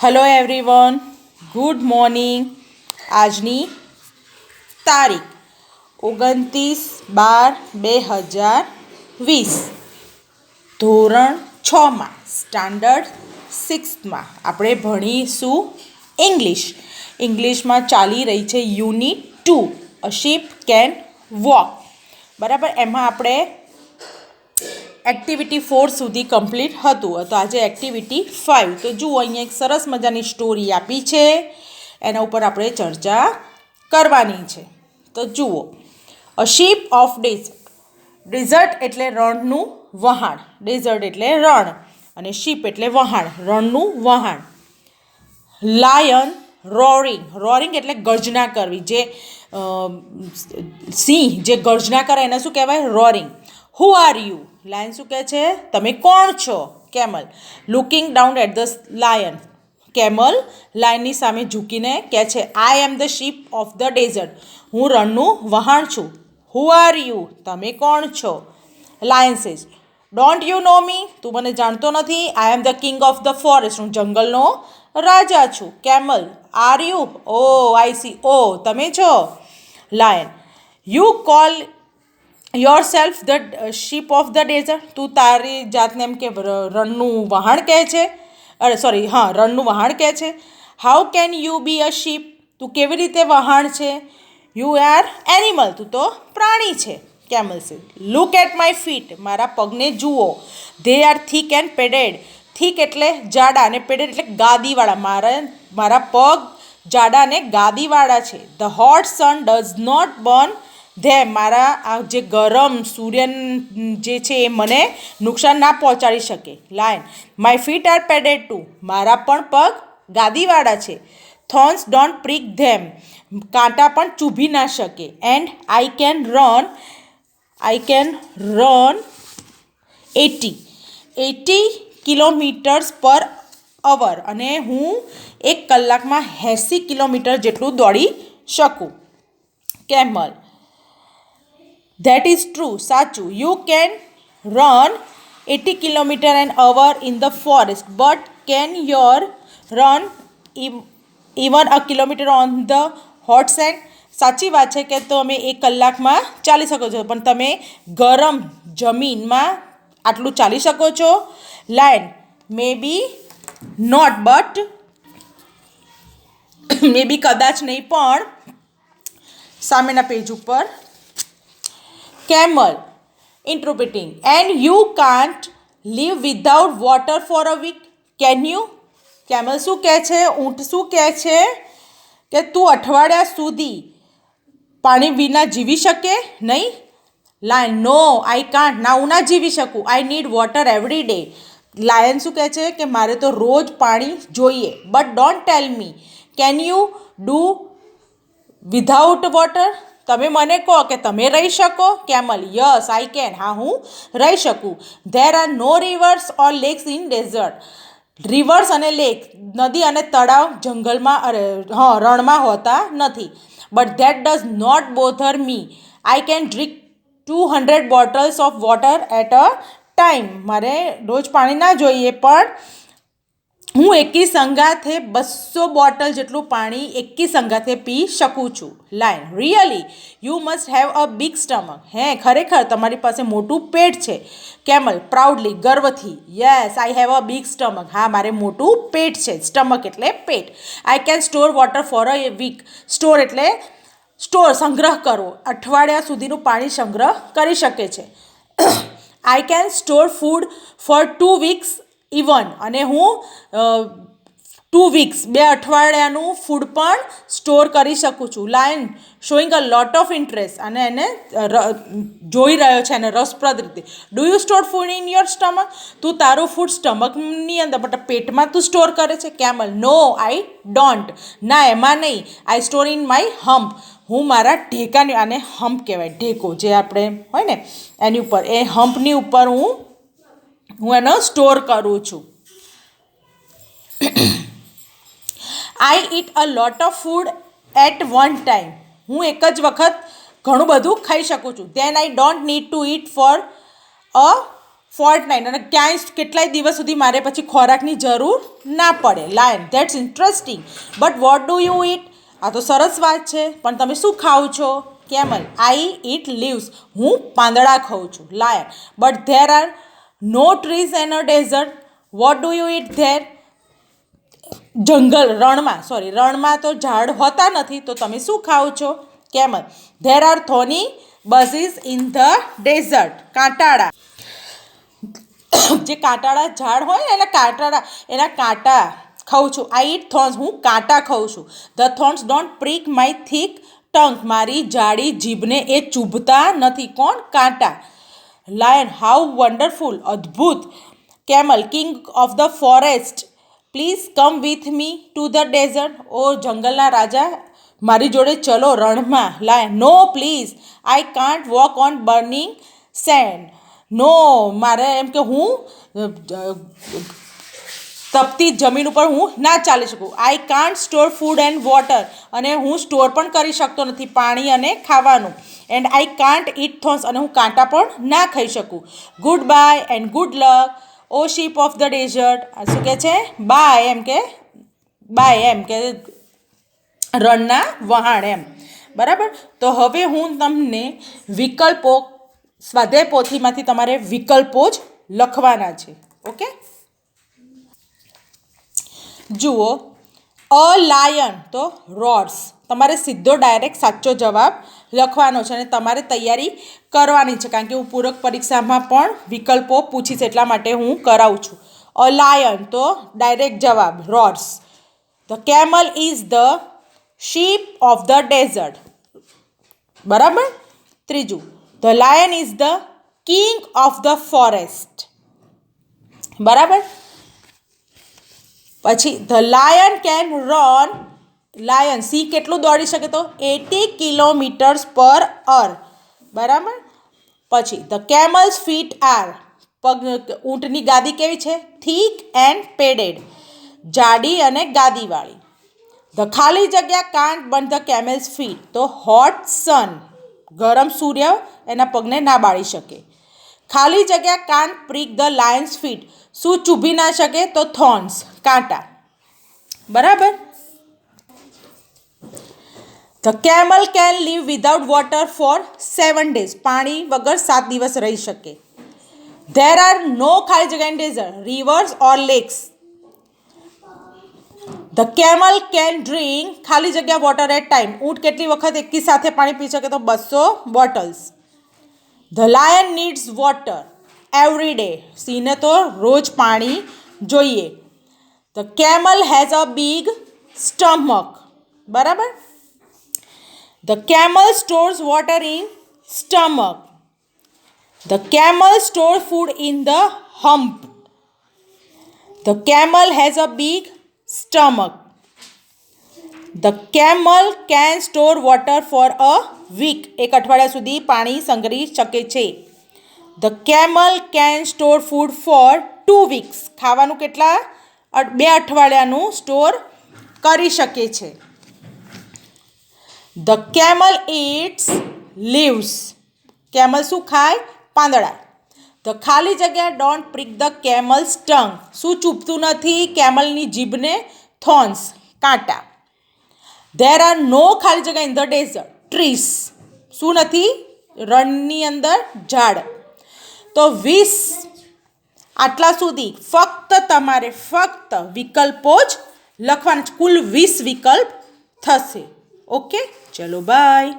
Hello everyone, good morning. આજની તારીખ 29/12/2020. ધોરણ 6માં સ્ટાન્ડર્ડ 6માં આપણે ભણીશું ઇંગ્લિશમાં ચાલી રહી છે unit 2 a ship can walk. બરાબર, એમાં આપણે એક્ટિવિટી 4 સુધી કમ્પ્લીટ હતું. તો આજે એક્ટિવિટી 5. તો જુઓ, અહીંયા એક સરસ મજાની સ્ટોરી આપી છે, એના ઉપર આપણે ચર્ચા કરવાની છે. તો જુઓ, a ship of desert. Desert એટલે રણનું વહાણ. ડેઝર્ટ એટલે રણ અને શીપ એટલે વહાણ, રણનું વહાણ. Lion roaring. રોરિંગ એટલે ગર્જના કરવી. જે સિંહ જે ગર્જના કરે એને શું કહેવાય? Roaring. Who are you? Lion શું કહે છે? તમે કોણ છો? Camel looking down at the lion. Camel લાયનની સામે ઝૂકીને કહે છે, I am the ship of the desert. હું રણનું વહાણ છું. Who are you? તમે કોણ છો? Lion says, don't you know me? તું મને જાણતો નથી? I am the king of the forest. હું જંગલનો રાજા છું. Camel, are you? Oh I C. ઓ, તમે છો. Lion, you call yourself the ship of the desert. તું તારી જાતને એમ કે રણનું વહાણ કહે છે? રણનું વહાણ કહે છે. How can you be a ship? તું કેવી રીતે વહાણ છે? You are animal. તું તો પ્રાણી છે. કેમલ સે, લુક એટ માય ફીટ. મારા પગને જુઓ. They are thick and padded. Thick એટલે જાડા અને પેડેડ એટલે ગાદીવાળા. મારા પગ જાડા અને ગાદીવાળા છે. The hot sun does not burn them. મારા આ જે ગરમ સૂર્ય જે છે એ મને નુકસાન ના પહોંચાડી શકે. Lion, my feet are padded too. મારા પણ પગ ગાદીવાળા છે. Thorns don't prick them. કાંટા પણ ચૂભી ના શકે. And I can run 80 kilometres per hour. અને હું 1 કલાકમાં 80 કિલોમીટર જેટલું દોડી શકું. Camel, that is true. સાચું. You can run 80 kilometre an hour in the forest, but can your run even a kilometre on the hot sand. સાચી વાત છે કે તમે 1 કલાકમાં ચાલી શકો છો, પણ તમે ગરમ જમીનમાં આટલું ચાલી શકો છો? Lion, may be not, but may be કદાચ નહીં, પણ સામેના પેજ ઉપર. Camel, interpreting, and you can't live without water for a week, can you? Camel શું કહે છે? ઊંટ શું કહે છે કે તું અઠવાડિયા સુધી પાણી વિના જીવી શકે નહીં? Lion, no I can't. ના, હું ના જીવી શકું. I need water every day. Lion શું કહે છે કે મારે તો રોજ પાણી જોઈએ. But don't tell me, can you do without water? તમે મને કહો કે તમે રહી શકો? Camel, yes I can. હા, હું રહી શકું. There are no rivers or lakes in desert. Rivers અને લેક, નદી અને તળાવ જંગલમાં રણમાં હોતા નથી. But that does not bother me. I can drink 200 bottles of water at a time. મારે રોજ પાણી ના જોઈએ, પણ હું એકી સંગાથે 200 બોટલ જેટલું પાણી એકી સંગાથે પી શકું છું. Lion, really? You must have a big stomach. હે, ખરેખર તમારી પાસે મોટું પેટ છે. કેમલ, પ્રાઉડલી, ગર્વથી, yes I have a big stomach. હા, મારે મોટું પેટ છે. સ્ટમક એટલે પેટ. I can store water for a week. Store એટલે સંગ્રહ કરવો. અઠવાડિયા સુધીનું પાણી સંગ્રહ કરી શકે છે. I can store food for 2 weeks even. અને હું 2 વીક્સ 2 અઠવાડિયાનું ફૂડ પણ સ્ટોર કરી શકું છું. Lion, showing a lot of interest. અને એને જોઈ રહ્યો છે એને રસપ્રદ રીતે. Do you store food in your stomach? તું તારું ફૂડ સ્ટમકની અંદર મતલબ પેટમાં તું સ્ટોર કરે છે? Camel, no I don't. ના, એમાં નહીં. I store in my hump. હું મારા ઢેકાની, આને હમ્પ કહેવાય, ઢેકો જે આપણે હોય ને એની ઉપર, એ હમ્પની ઉપર હું એનો સ્ટોર કરું છું. I it a lot of food at one time. હું એક જ વખત ઘણું બધું ખાઈ શકું છું. Than I don't need to it for a Fortnite અને ક્યાંય કેટલાય દિવસ સુધી મારે પછી ખોરાકની જરૂર ના પડે. Lion, that's interesting. But what do you it? આ તો સરસ વાત છે, પણ તમે શું ખાઓ છો? Camel, I eat leaves. હું પાંદડા ખાઉં છું. Lion, but there are no trees an a desert. What do you eat there? રણમાં તો ઝાડ હોતા નથી, તો તમે શું ખાઓ છો? Camel, there are thorny bushes in the desert. કાંટાળા, જે કાંટાળા ઝાડ હોય ને એના કાંટા ખાઉં છું. I eat thorns. હું કાંટા ખાઉં છું. The thorns don't prick my thick tongue. મારી જાડી જીભને એ ચૂભતા નથી. કોણ? કાંટા. Lion, how wonderful. અદ્ભુત. Camel, king of the forest, please come with me to the desert. ઓ જંગલના રાજા, મારી જોડે ચલો રણમાં. Lion, no please, I can't walk on burning sand. No, મારે એમ કે હું તપતી જમીન ઉપર હું ના ચાલી શકું. I can't store food and water. અને હું સ્ટોર પણ કરી શકતો નથી પાણી અને ખાવાનું. And I can't eat thorns. અને હું કાંટા પણ ના ખાઈ શકું. Goodbye and good luck, O ship of the desert. શું કહે છે? બાય એમ કે રણના વહાણ એમ. બરાબર. તો હવે હું તમને વિકલ્પો, સ્વાધ્યાય પોથીમાંથી તમારે વિકલ્પો જ લખવાના છે. ઓકે, જુઓ. અ લાયન તો રોર્સ. તમારે સીધો ડાયરેક્ટ સાચો જવાબ લખવાનો છે અને તમારે તૈયારી કરવાની છે, કારણ કે હું પૂરક પરીક્ષામાં પણ વિકલ્પો પૂછીશ, એટલા માટે હું કરાવું છું. અ લાયન તો ડાયરેક્ટ જવાબ roars. The camel is the ship of the desert. બરાબર. ત્રીજું, the lion is the king of the forest. બરાબર. પછી the lion can run. Lion, સિંહ કેટલું દોડી શકે? તો 80 કિલોમીટર્સ પર અવર. બરાબર. પછી ધ કેમલ્સ ફીટ આર. ઊંટની ગાદી કેવી છે? Thick and padded. જાડી અને ગાદીવાળી. ધ ખાલી જગ્યા can't burn the camel's feet. તો હોટ સન, ગરમ સૂર્ય એના પગને ના બાળી શકે. ખાલી જગ્યા can't prick the lion's feet. શું ચૂભી ના શકે? તો થોર્ન્સ, કાંટા. બરાબર. The camel can live without water for 7 days. પાણી વગર 7 દિવસ રહી શકે. ધેર આર નો ખાલી જગ્યા in desert, rivers or lakes. The camel can drink ખાલી જગ્યા વોટર એટ ટાઈમ. ઊંટ કેટલી વખત એકી સાથે પાણી પી શકે? તો 200 bottles. The lion needs water every day. સિંહને તો રોજ પાણી જોઈએ. The camel has a big stomach. બરાબર. The camel stores water in stomach. The camel store food in the hump. The camel has a big stomach. The camel can store water for a week. એક અઠવાડિયા સુધી પાણી સંગ્રહી શકે છે. The camel can store food for 2 weeks. ખાવાનું કેટલા? 2 અઠવાડિયાનું store કરી શકે છે. The camel eats leaves. Camel શું ખાય? પાંદડા. ધ ખાલી જગ્યા don't prick the camel's tongue. શું ચૂપતું નથી કેમલની જીભને? થોર્ન્સ, કાંટા. ધેર આર નો ખાલી જગ્યા ઇન ધ ડેઝર્ટ, ટ્રીસ. શું નથી રણની અંદર? ઝાડ. તો 20 આટલા સુધી ફક્ત વિકલ્પો જ લખવાના. કુલ 20 વિકલ્પ થશે. ઓકે, ચલો બાય.